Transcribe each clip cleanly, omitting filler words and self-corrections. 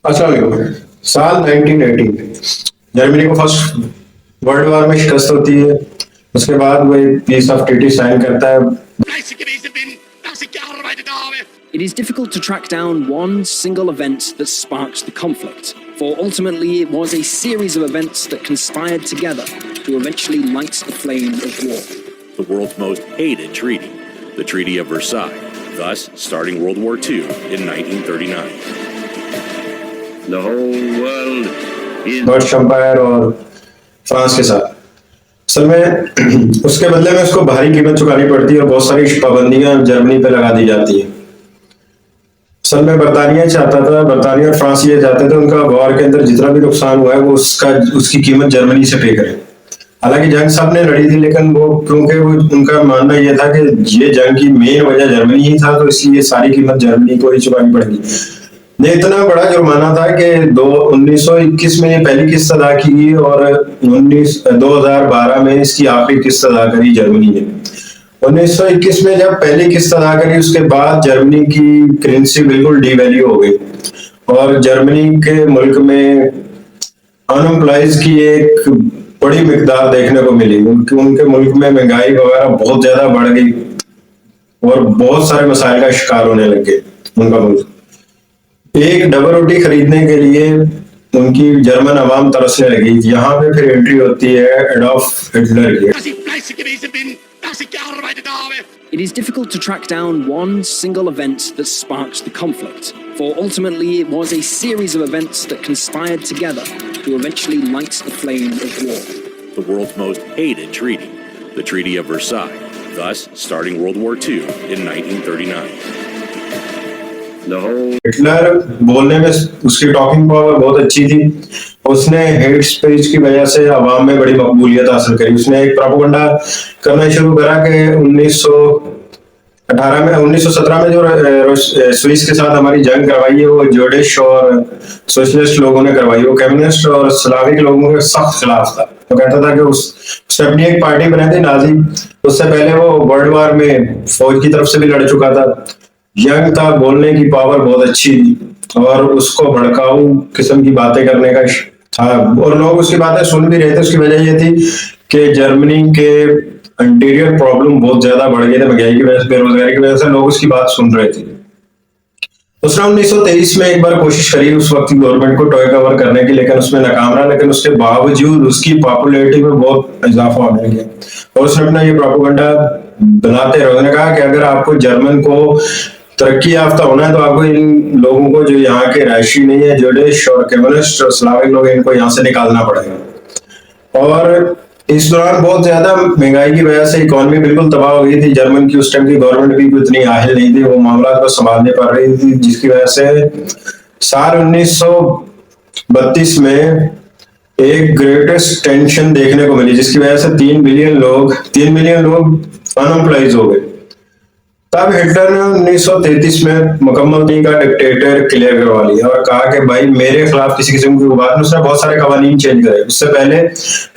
अस्सलाम वालेकुम। साल 1918 जर्मनी को फर्स्ट वर्ल्ड वॉर में शिकस्त होती है। उसके बाद वो एक पीस ऑफ ट्रीटी साइन करता है। It is difficult to track down one single event that sparked the conflict, for ultimately it was a series of events that conspired together to eventually light the flame of war. The world's most hated treaty, the Treaty of Versailles, thus starting World War II in 1939. The whole world is British Empire और France के साथ असल में उसके बदले में उसको भारी कीमत चुकानी पड़ती है और बहुत सारी पाबंदियां जर्मनी पे लगा दी जाती है। असल में बरतानिया और फ्रांस ये चाहते थे उनका वॉर के अंदर जितना भी नुकसान हुआ है वो उसकी कीमत जर्मनी से पे करे। हालांकि जंग सब ने लड़ी थी, लेकिन वो क्योंकि वो उनका मानना ये था कि ये जंग की मेन वजह जर्मनी ही था, तो इसलिए सारी कीमत जर्मनी को ही चुकानी पड़ेगी। ये इतना बड़ा जुर्माना था कि 1921 में ये पहली किस्त अदा की और 2012 में इसकी आखिरी किस्त अदा करी जर्मनी ने। 1921 में जब पहली किस्त अदा करी उसके बाद जर्मनी की करेंसी बिल्कुल डिवैल्यू हो गई और जर्मनी के मुल्क में अनएम्प्लॉयज की एक बड़ी मिकदार देखने को मिली। उनके मुल्क में महंगाई वगैरह बहुत ज्यादा बढ़ गई और बहुत सारे मसाइल का शिकार होने लग गए उनका मुल्क। एक डबल रोटी खरीदने के लिए उनकी जर्मन अवाम तरसने लगी। यहाँ पे फिर एंट्री होती है एडॉल्फ हिटलर की। It is difficult to track down one single event that sparked the conflict, for ultimately it was a series of events that conspired together to eventually light the flame of war. The world's most hated treaty, the Treaty of Versailles, thus starting World War II in 1939. the whole Hitler बोलने में उसकी talking power बहुत अच्छी थी। उसने hate speech की वजह से अवाम में बड़ी मकबूलियत हासिल करी। उसने एक प्रोपेगेंडा करना शुरू करा कि 1917 में जो स्विस के साथ हमारी जंग करवाई है वो जोडिश और सोशलिस्ट लोगों ने करवाई। वो कम्युनिस्ट और स्लाविक लोगों के सख्त खिलाफ था। तो कहता था कि उसने अपनी एक पार्टी बनाई थी नाजी। उससे पहले वो वर्ल्ड वॉर में फौज की तरफ से भी लड़ चुका था। यंग था, बोलने की पावर बहुत अच्छी थी और उसको भड़काऊ किस्म की बातें करने का था और लोग उसकी बातें सुन भी रहे थे। उसकी वजह ये थी कि जर्मनी के इंटीरियर प्रॉब्लम बहुत ज्यादा बढ़ गए थे, महंगाई की वजह से, बेरोजगारी की वजह से लोग उसकी बात सुन रहे थे। उसने 1923 में एक बार कोशिश करी उस वक्त की गवर्नमेंट को टॉय कवर करने की, लेकिन उसमें नाकाम रहा। लेकिन उसके बावजूद उसकी पॉपुलैरिटी में बहुत इजाफा होने लगा और उसने अपना ये प्रोपेगेंडा बनाते रहे। उसने कहा कि अगर आपको जर्मन को तरक्की याफ्ता होना है तो आपको इन लोगों को जो यहाँ के रायशी नहीं है, जोडिश और कम्युनिस्ट और स्लाविक लोग, इनको यहाँ से निकालना पड़ेगा। और इस दौरान बहुत ज्यादा महंगाई की वजह से इकोनॉमी बिल्कुल तबाह हो गई थी। जर्मन की उस टाइम की गवर्नमेंट भी उतनी आहिल नहीं थी, वो मामला को संभालने पड़ रही थी, जिसकी वजह से साल 1932 में एक ग्रेटेस्ट टेंशन देखने को मिली, जिसकी वजह से 3 मिलियन लोग अनएम्प्लॉयज हो गए। तब हिटलर ने 1933 में मुकम्मल दी का डिक्टेटर क्लियर करवा लिया और कहा कि भाई मेरे खिलाफ किसी किस्म की बात नहीं। उसने बहुत सारे कवानीन चेंज करे। उससे पहले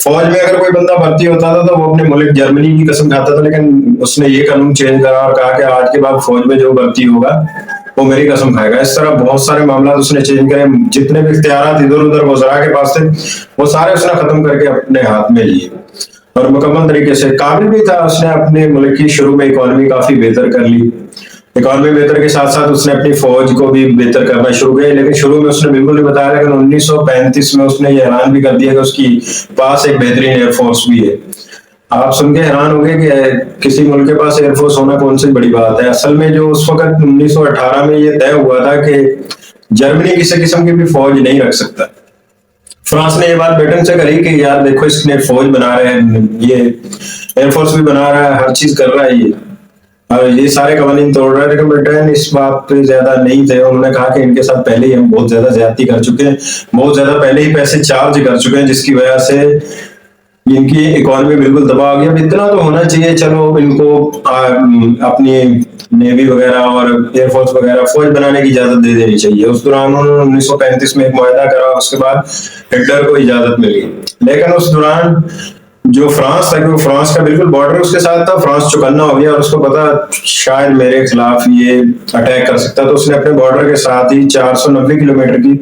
फौज में अगर कोई बंदा भर्ती होता था तो वो अपने मुल्क जर्मनी की कसम खाता था, लेकिन उसने ये कानून चेंज करा और कहा कि आज के बाद फौज में जो भर्ती होगा वो मेरी कसम खाएगा। इस तरह बहुत सारे मामला उसने चेंज करे। जितने भी इख्तियार इधर उधर वज़रा के पास थे वो सारे उसने खत्म करके अपने हाथ में लिए और मुकम्मल तरीके से काबिल भी था। उसने अपने मुल्क की शुरू में इकोनॉमी काफी बेहतर कर ली। इकोनॉमी बेहतर के साथ साथ उसने अपनी फौज को भी बेहतर करना शुरू किया, लेकिन शुरू में उसने बिल्कुल नहीं बताया। लेकिन 1935 में उसने ये ऐलान भी कर दिया कि उसकी पास एक बेहतरीन एयरफोर्स भी है। आप सुन के हैरान होंगे कि किसी मुल्क के पास एयरफोर्स होना कौन सी बड़ी बात है। असल में जो उस वक्त 1918 में ये तय हुआ था कि जर्मनी किसी किस्म की भी फौज नहीं रख सकता। फ्रांस ने ये बात ब्रिटेन से करी कि यार देखो इसने फौज बना रहे हैं, ये एयरफोर्स भी बना रहा है, हर चीज कर रहा है ये, और ये सारे कवानीन तोड़ रहा है। लेकिन ब्रिटेन इस बात पे ज्यादा नहीं थे। उन्होंने कहा कि इनके साथ पहले ही हम बहुत ज्यादा ज्यादती कर चुके हैं, बहुत ज्यादा पहले ही पैसे चार्ज कर चुके हैं, जिसकी वजह से इनकी इकोनॉमी बिल्कुल दबा हो गई। अब इतना तो होना चाहिए, चलो इनको अपनी नेवी वगैरह और एयरफोर्स वगैरह फौज बनाने की इजाजत दे देनी चाहिए। उस दौरान उन्होंने 1935 में एक मुआहदा करा, उसके बाद हिटलर को इजाजत मिली। लेकिन उस दौरान जो फ्रांस था, वो फ्रांस का बिल्कुल बॉर्डर उसके साथ था, फ्रांस चौकन्ना हो गया और उसको पता शायद मेरे खिलाफ ये अटैक कर सकता, तो उसने अपने बॉर्डर के साथ ही 490 किलोमीटर की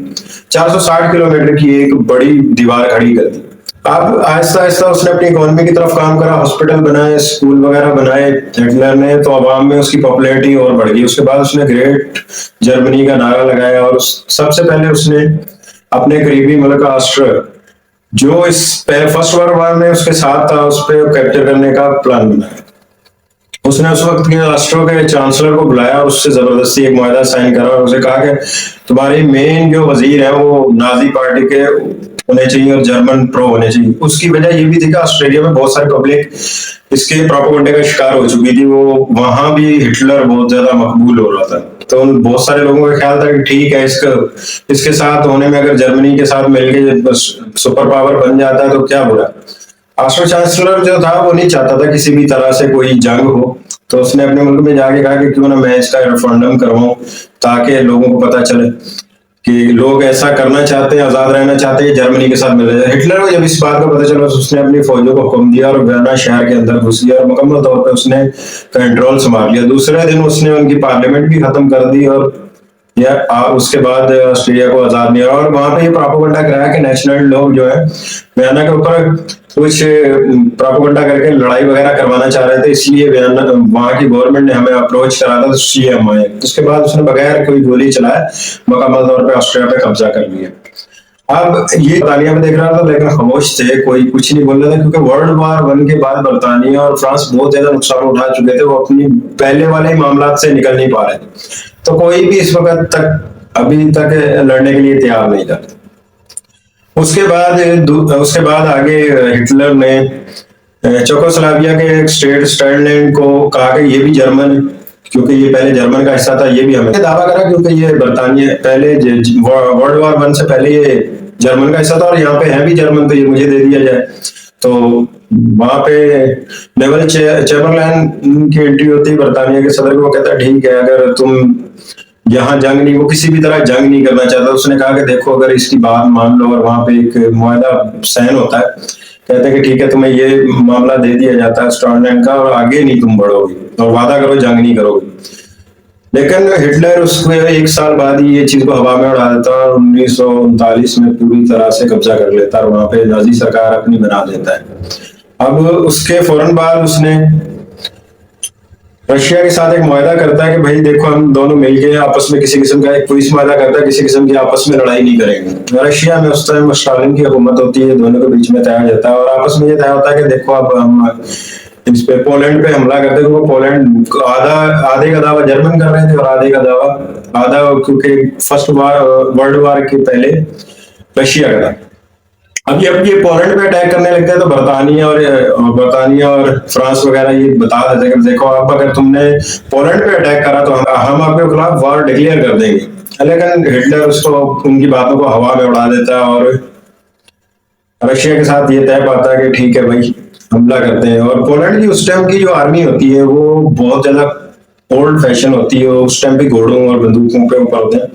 460 किलोमीटर की एक बड़ी दीवार खड़ी कर दी। अब आहिस्ता आहिस्ता उसने अपनी इकोनॉमी की तरफ काम करा, हॉस्पिटल बनाए, स्कूल वगैरह बनाए हिटलर ने, तो अवाम में उसकी पॉपुलैरिटी और बढ़ गई। उसके बाद उसने ग्रेट जर्मनी का नारा लगाया और सबसे पहले उसने अपने करीबी मुल्क ऑस्ट्रिया, जो इस फर्स्ट वर्ल्ड वॉर में उसके साथ था, उस पर कैप्चर करने का प्लान बनाया। उसने उस वक्त के ऑस्ट्रिया के चांसलर को बुलाया और उससे जबरदस्ती एक मुआहदा साइन करा और उसे कहा कि तुम्हारे मेन जो वजीर है वो नाजी पार्टी के होने चाहिए और जर्मन प्रो होने चाहिए। उसकी वजह ये भी थी कि ऑस्ट्रेलिया में बहुत सारी पब्लिक इसके प्रोपेगेंडे का शिकार हो चुकी थी, वो वहां भी हिटलर बहुत ज्यादा मकबूल हो रहा था, तो उन बहुत सारे लोगों का ख्याल था कि ठीक है, इसके साथ होने में अगर जर्मनी के साथ मिलके सुपर पावर बन जाता है तो क्या बुरा। ऑस्ट्रो चांसलर जो था वो नहीं चाहता था किसी भी तरह से कोई जंग हो, तो उसने अपने मुल्क में जाके कहा कि क्यों ना मैं इसका रेफरेंडम करवाऊं ताकि लोगों को पता चले कि लोग ऐसा करना चाहते हैं, आजाद रहना चाहते हैं, जर्मनी के साथ मिल जाए। हिटलर को जब इस बात का पता चला तो उसने अपनी फौजों को हुक्म दिया और वियना शहर के अंदर घुस गया और मुकम्मल तौर पर उसने कंट्रोल संभाल लिया। दूसरे दिन उसने उनकी पार्लियामेंट भी खत्म कर दी और उसके बाद ऑस्ट्रेलिया को आजाद नहीं, और वहां पे ये प्रोपेगेंडा कराया कि नेशनल लोग जो है वियना के ऊपर कुछ प्रोपेगेंडा करके लड़ाई वगैरह करवाना चाह रहे थे, इसलिए वहां की गवर्नमेंट ने हमें अप्रोच करा था, तो इसलिए हम आए। उसके बाद उसने बगैर कोई गोली चलाए मुकम्मल तौर पे ऑस्ट्रिया पे कब्जा कर लिया। अब ये बरतानिया में देख रहा था लेकिन खामोश थे, कोई कुछ नहीं बोल रहा था, क्योंकि वर्ल्ड वार 1 के बाद बरतानिया और फ्रांस बहुत ज्यादा नुकसान उठा चुके थे, वो अपनी पहले वाले मामला से निकल नहीं पा रहे, तो कोई भी इस वक्त तक अभी तक लड़ने के लिए तैयार नहीं था। उसके बाद आगे हिटलर ने चेकोस्लोवाकिया के एक स्टेट स्टर्लैंड को कहा कि ये भी जर्मन, क्योंकि ये पहले जर्मन का हिस्सा था, ये भी हमें दावा करा क्योंकि ये बरतानिया पहले वर्ल्ड वॉर 1 से पहले ये जर्मन का हिस्सा था और यहाँ पे है भी जर्मन, तो ये मुझे दे दिया जाए। तो वहां पे नेवल चैम्बरलैन की एंट्री होती है बरतानिया के सदर को, वो कहता है ठीक है, अगर तुम यहाँ जंग नहीं, वो किसी भी तरह जंग नहीं करना चाहता। उसने कहा कि देखो अगर इसकी बात मान लो, और वहां पे एक मुआहदा साइन होता है, कहते हैं कि ठीक है तुम्हें ये मामला दे दिया जाता है स्टर्लैंड का और आगे नहीं तुम बढ़ोगे और वादा करो जंग नहीं करोगे। लेकिन हिटलर उसको 1 साल बाद ही ये चीज को हवा में उड़ा देता है और 1939 में पूरी तरह से कब्जा कर लेता है और वहां पे नाजी सरकार अपनी बना देता है। अब उसके फौरन बाद उसने रशिया के साथ एक मुआहदा करता है कि भाई देखो हम दोनों मिलके आपस में किसी किस्म का एक पुलिस मुआहदा करता है, किसी किस्म की आपस में लड़ाई नहीं करेंगे। रशिया में उस टाइम स्टालिन की हुकूमत होती है, दोनों के बीच में तय हो जाता है और आपस में ये तय होता है कि देखो अब हम इस पे पोलैंड पे हमला करते हैं, पोलैंड आधे का दावा जर्मन कर रहे थे और आधे का दावा क्योंकि फर्स्ट वर्ल्ड वॉर के पहले रशिया का था। अब ये पोलैंड पे अटैक करने लगते हैं तो बरतानिया और फ्रांस वगैरह ये बता देते हैं कि देखो अब अगर तुमने पोलैंड पे अटैक करा तो हम आपके खिलाफ वॉर डिक्लेयर कर देंगे। लेकिन हिटलर उसको उनकी बातों को हवा में उड़ा देता है और रशिया के साथ ये तय पाता है कि ठीक है भाई हमला करते हैं। और पोलैंड की उस टाइम की जो आर्मी होती है वो बहुत ज्यादा ओल्ड फैशन होती है, उस टाइम भी घोड़ों और बंदूकों पे ऊपर होते हैं।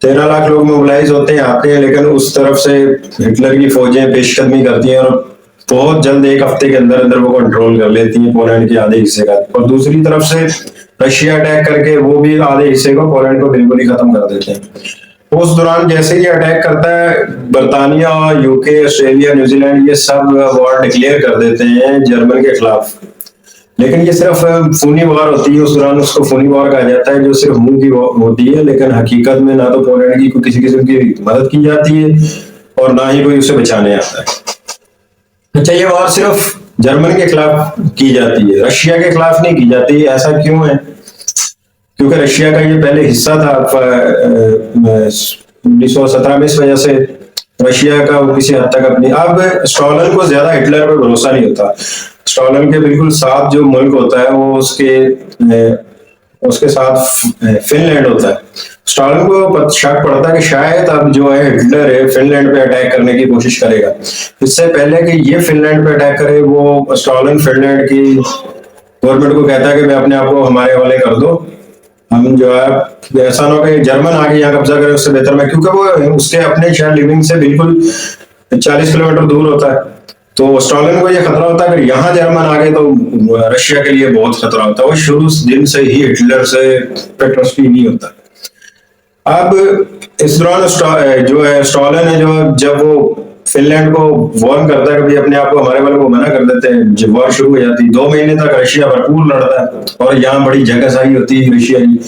13 लाख लोग मोबिलाइज होते हैं, आते हैं, लेकिन उस तरफ से हिटलर की फौजें पेशकदमी करती हैं और बहुत जल्द 1 हफ्ते के अंदर अंदर वो कंट्रोल कर लेती हैं पोलैंड के आधे हिस्से का। और दूसरी तरफ से रशिया अटैक करके वो भी आधे हिस्से को पोलैंड को बिल्कुल ही खत्म कर देते हैं। उस दौरान जैसे ही अटैक करता है बरतानिया, यूके, ऑस्ट्रेलिया, न्यूजीलैंड ये सब वॉर डिक्लेयर कर देते हैं जर्मन के खिलाफ। लेकिन ये सिर्फ खूनी वार होती है, उस दौरान उसको खूनी वार कहा जाता है, जो सिर्फ मुंह की होती है, लेकिन हकीकत में ना तो पोलैंड की किसी किस्म की मदद की जाती है और ना ही कोई उसे बचाने आता है। अच्छा, ये वार सिर्फ जर्मन के खिलाफ की जाती है, रशिया के खिलाफ नहीं की जाती। ऐसा क्यों है? क्योंकि रशिया का ये पहले हिस्सा था 1917 में, इस वजह से रशिया का वो किसी हद तक अपनी। अब स्टालिन को ज्यादा हिटलर पे भरोसा नहीं होता। स्टालिन के बिल्कुल साथ जो मुल्क होता है वो उसके साथ फिनलैंड होता है। स्टालिन को शक पड़ता है कि शायद अब जो है हिटलर है फिनलैंड पे अटैक करने की कोशिश करेगा। इससे पहले कि ये फिनलैंड पे अटैक करे, वो स्टालिन फिनलैंड की गवर्नमेंट को कहता है कि मैं अपने आप को हमारे हवाले कर दो, हम जो है ऐसा ना हो कि जर्मन आके यहाँ कब्जा करे, उससे बेहतर मैं, क्योंकि वो उसके अपने शहर लिविंग से बिल्कुल 40 किलोमीटर दूर होता है, तो स्टालिन को ये खतरा होता है, अगर यहाँ जर्मन आ गए तो रशिया के लिए बहुत खतरा होता है। वो शुरू दिन से ही हिटलर से ट्रस्ट ही नहीं होता। अब इस दौरान जो है स्टालिन है, जो जब वो फिनलैंड को वार्न करता है, कभी अपने आप को हमारे वाले को मना कर देते हैं, जब वॉर शुरू हो जाती है 2 महीने तक रशिया भरपूर लड़ता है और यहाँ बड़ी जगहसाई होती है रशिया की,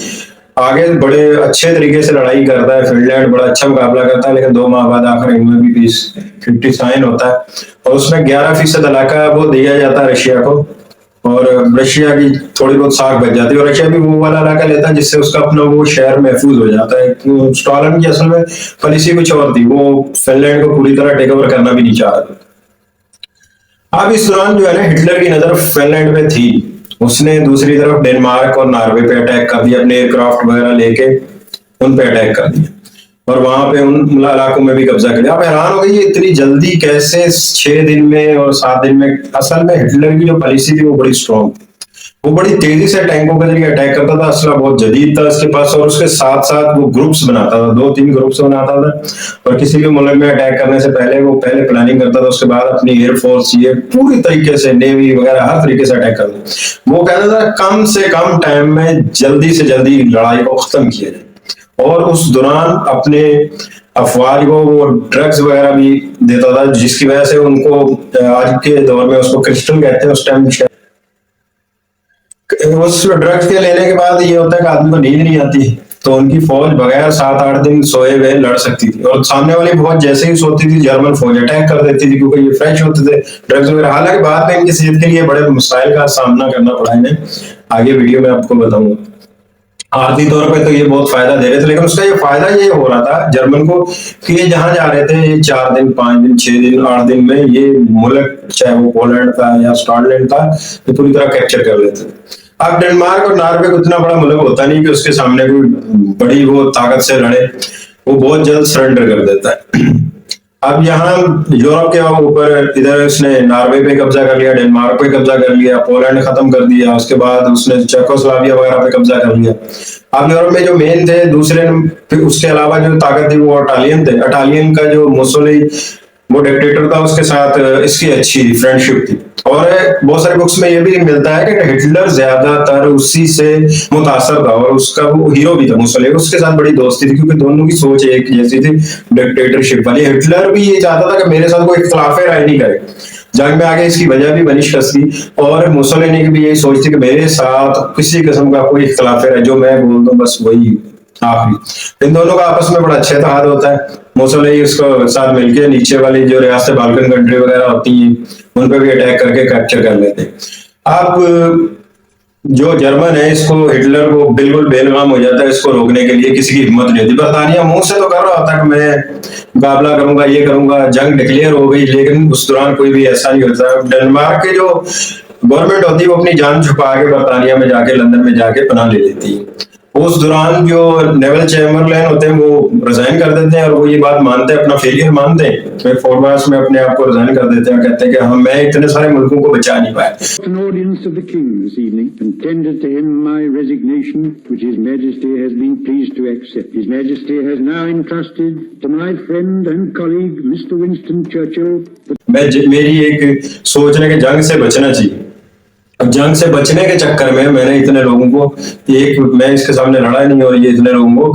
आगे बड़े अच्छे तरीके से लड़ाई करता है, फिनलैंड बड़ा अच्छा मुकाबला करता है, लेकिन 2 माह बाद आखिर में भी पीस ट्रीटी साइन होता है और उसमें 11% इलाका वो दिया जाता है रशिया को और रशिया की थोड़ी बहुत साख बच जाती है और रशिया भी वो वाला इलाका लेता है जिससे उसका अपना वो शहर महफूज हो जाता है। तो स्टालिन की असल में पॉलिसी कुछ और थी, वो फिनलैंड को पूरी तरह टेक ओवर करना भी नहीं चाह रहा था। अब इस दौरान जो है ना हिटलर की नजर फिनलैंड पे थी, उसने दूसरी तरफ डेनमार्क और नॉर्वे पे अटैक कर दिया, अपने एयरक्राफ्ट वगैरह लेके उन पे अटैक कर दिया और वहां पे उन इलाकों में भी कब्जा कर लिया। आप हैरान हो गए ये इतनी जल्दी कैसे 6 दिन में और 7 दिन में। असल में हिटलर की जो पॉलिसी थी वो बड़ी स्ट्रॉन्ग, वो बड़ी तेजी से टैंकों के जरिए अटैक करता था, असला बहुत जदीद था उसके पास और उसके साथ साथ वो ग्रुप्स बनाता था, 2-3 ग्रुप्स बनाता था और किसी भी मुल्क में अटैक करने से पहले वो पहले प्लानिंग करता था, उसके बाद अपनी एयरफोर्स ये पूरी तरीके से नेवी वगैरह हर तरीके से अटैक करता। वो कहता था कम से कम टाइम में जल्दी से जल्दी लड़ाई को खत्म किया जाए और उस दौरान अपने अफवाज को वो ड्रग्स वगैरह भी देता था, जिसकी वजह से उनको आज के दौर में उसको क्रिस्टल कहते हैं, उस टाइम उस ड्रग्स के लेने के बाद ये होता है कि आदमी को नींद नहीं आती, तो उनकी फौज बगैर 7-8 दिन सोए हुए लड़ सकती थी और सामने वाली फौज जैसे ही सोती थी जर्मन फौज अटैक कर देती थी क्योंकि ये फ्रेश होते थे ड्रग्स वगैरह। हालांकि बाद में इनकी सेहत के लिए बड़े मसाइल का सामना करना पड़ा इन्हें, आगे वीडियो में आपको बताऊंगा। आर्थिक तौर पे तो ये बहुत फायदा दे रहे थे, लेकिन उसका ये फायदा ये हो रहा था जर्मन को कि ये जहां जा रहे थे ये 4 दिन 5 दिन 6 दिन 8 दिन में ये मुल्क, चाहे वो पोलैंड था या स्कॉटलैंड था, ये पूरी तरह कैप्चर कर लेते थे। अब डेनमार्क और नॉर्वे को इतना बड़ा मुल्क होता नहीं कि उसके सामने कोई बड़ी वो ताकत से लड़े, वो बहुत जल्द सरेंडर कर देता है। अब यहाँ यूरोप के ऊपर इधर उसने नॉर्वे पे कब्जा कर लिया, डेनमार्क पे कब्जा कर लिया, पोलैंड खत्म कर दिया, उसके बाद उसने चेकोस्लोवाकिया वगैरह पे कब्जा कर लिया। अब यूरोप में जो मेन थे दूसरे, फिर उसके अलावा जो ताकत थी वो इटालियन थे। इटालियन का जो मुसोलिनी वो डिक्टेटर था, उसके साथ इसकी अच्छी फ्रेंडशिप थी और बहुत सारे बुक्स में ये भी मिलता है कि हिटलर ज्यादातर उसी से मुतासर था और उसका वो हीरो भी था मुसोलिनी, उसके साथ बड़ी दोस्ती थी क्योंकि दोनों की सोच एक जैसी थी डिक्टेटरशिप वाली। हिटलर भी ये चाहता था कि मेरे साथ कोई इख्तिलाफ राय नहीं करे, जंग में आगे इसकी वजह भी बनी शिकस्त थी और मुसोलिनी की भी यही सोच थी कि मेरे साथ किसी किस्म का कोई इख्तिलाफ राय, जो मैं बोल दूं बस वही आखिरी। इन दोनों का आपस में बड़ा अच्छा इत्तेहाद होता है। मुसोलिनी उसको साथ मिलके नीचे वाली जो रियासत बाल्कन कंट्री वगैरह होती हैं उन पर भी अटैक करके कैप्चर कर लेते हैं। अब जो जर्मन है इसको हिटलर को बिल्कुल बेलगाम हो जाता है, इसको रोकने के लिए किसी की हिम्मत नहीं होती। बरतानिया मुंह से तो कर रहा होता है कि मैं मुकाबला करूंगा, ये करूंगा, जंग डिक्लेयर हो गई, लेकिन उस दौरान कोई भी ऐसा नहीं होता। डेनमार्क के जो गवर्नमेंट होती है वो अपनी जान छुपा के बरतानिया में जाके, लंदन में जाके पनाह ले लेती है। उस दौरान जो नेवल चैम्बरलेन होते हैं वो रिजाइन कर देते हैं और वो ये बात मानते हैं, अपना फेलियर मानते हैं, फिर फॉरवर्ड्स में अपने आप को रिजाइन कर देते हैं, कहते हैं कि हम मैं इतने सारे मुल्कों को बचा नहीं पाया। An audience of the King this evening and tendered to him my resignation, which His Majesty has been pleased to accept. His Majesty has now entrusted to my friend and colleague Mr. Winston Churchill. मेरी एक सोचने के जंग से बचना चाहिए, अब जंग से बचने के चक्कर में मैंने इतने लोगों को मैं इसके सामने लड़ा नहीं और ये इतने लोगों को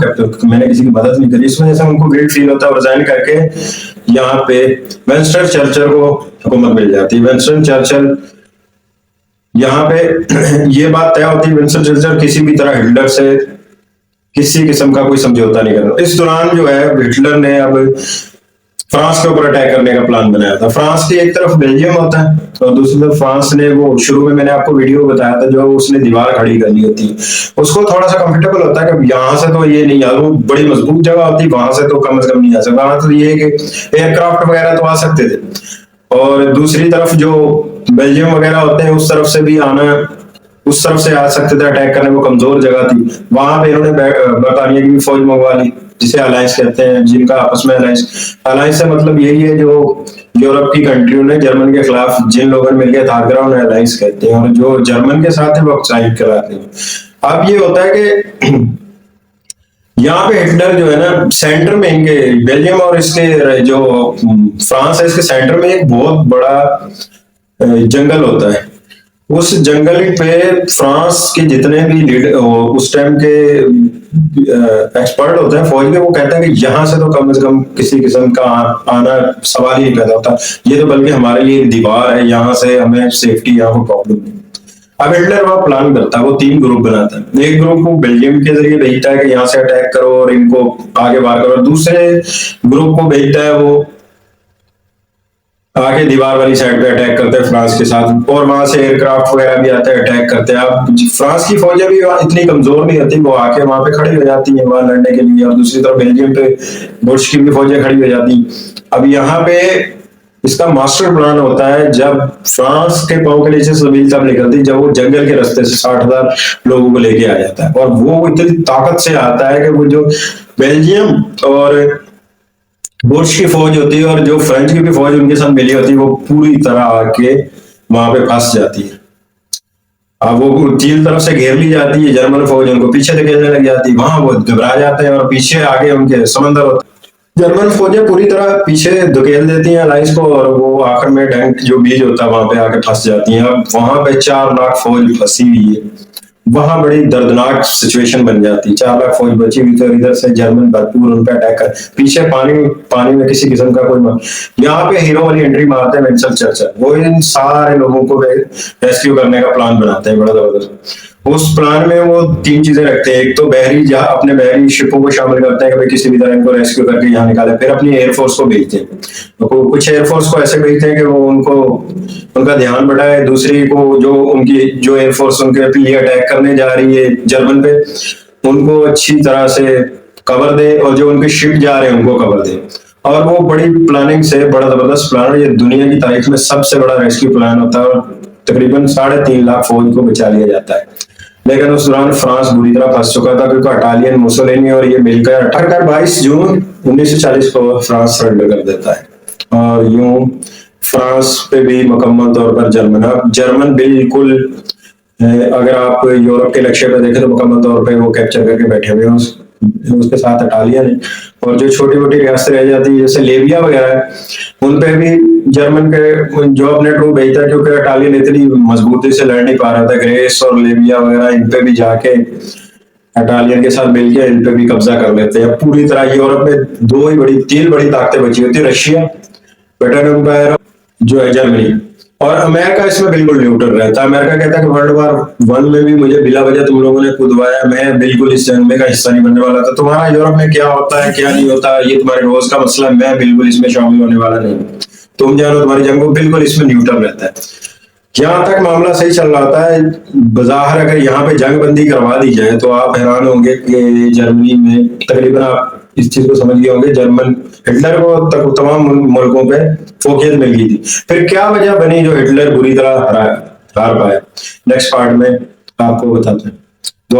मैंने किसी की मदद नहीं करी, इस वजह से उनको गिल्ट फील होता है और रिजाइन करके यहाँ पे विंस्टन चर्चिल को हुकूमत मिल जाती है। विंस्टन चर्चिल यहाँ पे ये बात तय होती है, विंस्टन चर्चिल किसी भी तरह हिटलर से किसी किस्म का कोई समझौता नहीं करना। इस दौरान जो है हिटलर ने अब फ्रांस के ऊपर अटैक करने का प्लान बनाया था। फ्रांस की एक तरफ बेल्जियम होता है और दूसरी तरफ फ्रांस ने वो शुरू में मैंने आपको वीडियो बताया था जो उसने दीवार खड़ी करनी होती है, उसको थोड़ा सा कंफर्टेबल होता है कि यहाँ से तो ये नहीं आ, वो बड़ी मजबूत जगह होती है, वहां से तो कम से कम नहीं आ सकता। वहां तो ये है कि एयरक्राफ्ट वगैरह तो आ सकते थे और दूसरी तरफ जो बेल्जियम वगैरह होते हैं उस तरफ से भी आना, उस तरफ से आ सकते थे अटैक करने, वो कमजोर जगह थी। वहां पे इन्होंने बरतानिया की भी फौज मंगवा ली जिसे अलायंस कहते हैं, जिनका आपस में अलायंस से मतलब यही है जो यूरोप की कंट्रियों ने जर्मन के खिलाफ जिन लोगों ने मिलकर था करा उन्हें अलायंस कहते हैं और जो जर्मन के साथ है वो साइड कराते हैं। अब ये होता है कि यहाँ पे हिटलर जो है ना, सेंटर में इनके बेल्जियम और इसके जो फ्रांस है, इसके सेंटर में एक बहुत बड़ा जंगल होता है। उस जंगल पे फ्रांस के जितने भी लीडर उस टाइम के एक्सपर्ट होते हैं फौज के, वो कहते हैं कि यहाँ से तो कम से कम किसी किस्म का आना सवाल ही नहीं पैदा होता, ये तो बल्कि हमारे लिए दीवार है, यहाँ से हमें सेफ्टी, यहाँ को प्रॉब्लम नहीं। अब हिटलर वह प्लान करता है, वो 3 ग्रुप बनाता है। एक ग्रुप को बेल्जियम के जरिए भेजता है कि यहाँ से अटैक करो और इनको आगे बाहर करो, दूसरे ग्रुप को भेजता है वो आगे दीवार वाली साइड पे अटैक करते हैं फ्रांस के साथ, और वहां से एयरक्राफ्ट वगैरह भी आते हैं, अटैक करते हैं। अब फ्रांस की फौजें भी इतनी कमजोर नहीं होती, वो आके वहां पे खड़ी हो जाती हैं वहां लड़ने के लिए, और दूसरी तरफ बेल्जियम पे बुश की भी फौजें खड़ी हो जाती। अब यहाँ पे इसका मास्टर प्लान होता है, जब फ्रांस के पांव के नीचे जमीन तब निकलती, जब वो जंगल के रास्ते से 60,000 लोगों को लेके आ जाता है, और वो इतनी ताकत से आता है कि वो जो बेल्जियम और बुश की फौज होती है और जो फ्रेंच की भी फौज उनके साथ मिली होती है, वो पूरी तरह आके वहां पे फंस जाती है। अब वो 3 तरफ से घेर ली जाती है, जर्मन फौज उनको पीछे धकेलने लग जाती है, वहां वो घबरा जाते हैं और पीछे आगे उनके समंदर होता है। जर्मन फौजें पूरी तरह पीछे धकेल देती हैं अलाइस को, और वो आखिर में टैंक जो बीज होता है वहां पे आके फंस जाती हैं। अब वहां पे 4 लाख फौज फंसी हुई है, वहां बड़ी दर्दनाक सिचुएशन बन जाती है। 4 लाख फौज बची हुई, तो इधर से जर्मन भरपूर उन पे अटैक कर, पीछे पानी में किसी किस्म का कोई यहाँ पे हीरो वाली एंट्री मारते हैं विंस्टन चर्चिल, वो इन सारे लोगों को रेस्क्यू करने का प्लान बनाते हैं बड़ा जबरदस्त। उस प्लान में वो 3 चीजें रखते हैं, एक तो बहरी, जहां अपने बहरी शिपों को शामिल करते हैं कि भाई किसी भी तरह इनको रेस्क्यू करके यहाँ निकाले, फिर अपनी एयरफोर्स को भेजते हैं, तो कुछ एयरफोर्स को ऐसे भेजते हैं कि वो उनका ध्यान बढ़ाए, दूसरी को जो एयरफोर्स उनके पे ये अटैक करने जा रही है जर्मन पे, उनको अच्छी तरह से कवर दे, और जो उनके शिप जा रहे हैं उनको कवर दे। और वो बड़ी प्लानिंग से, बड़ा जबरदस्त प्लान, ये दुनिया की तारीख में सबसे बड़ा रेस्क्यू प्लान होता है, और तकरीबन 3.5 लाख फौज को बचा लिया जाता है। लेकिन उस दौरान फ्रांस बुरी तरह फंस चुका था, क्योंकि इटालियन, मुसोलिनी और ये मिलकर 22 जून 1940 को फ्रांस सरेंडर कर देता है, और यूं फ्रांस पे भी मुकम्मल तौर पर जर्मन बिल्कुल, अगर आप यूरोप के नक्शे पे देखें तो मुकम्मल तौर पे वो कैप्चर करके बैठे हुए हैं। उसके साथ इटालियन है, और जो छोटी मोटी रियासतें रह जाती है जैसे लेबिया वगैरह है, उन पे भी जर्मन के जो अपने ट्रूप भेजता है, क्योंकि इटालियन इतनी मजबूती से लड़ नहीं पा रहा था। ग्रेस और लेबिया वगैरह, इन पे भी जाके इटालियन के साथ मिलकर इन पे भी कब्जा कर लेते हैं। पूरी तरह यूरोप में 3 बड़ी ताकतें बची होती है, रशिया, ब्रिटेन एम्पायर, जो है जर्मनी, और अमेरिका इसमें बिल्कुल न्यूट्रल रहता है। अमेरिका कहता है कि वर्ल्ड वार 1 में भी मुझे बिला वजह तुम लोगों ने कूदवाया, मैं बिल्कुल इस जंग में का हिस्सा नहीं बनने वाला था। तुम्हारा यूरोप में क्या होता है क्या नहीं होता, ये तुम्हारे रोज का मसला, मैं बिल्कुल इसमें शामिल होने वाला नहीं। तुम जानो तुम्हारी जंग, बिल्कुल इसमें न्यूट्रल रहता है। जहां तक मामला सही चल रहा होता है, बाजार अगर यहाँ पे जंग बंदी करवा दी जाए तो आप हैरान होंगे कि जर्मनी में तकरीबन, आप इस चीज को समझ गए होंगे, हिटलर को तमाम मुल्कों पे फोकियत मिल गई थी। फिर क्या वजह बनी जो हिटलर बुरी तरह हार पाया, नेक्स्ट पार्ट में आपको बताते हैं।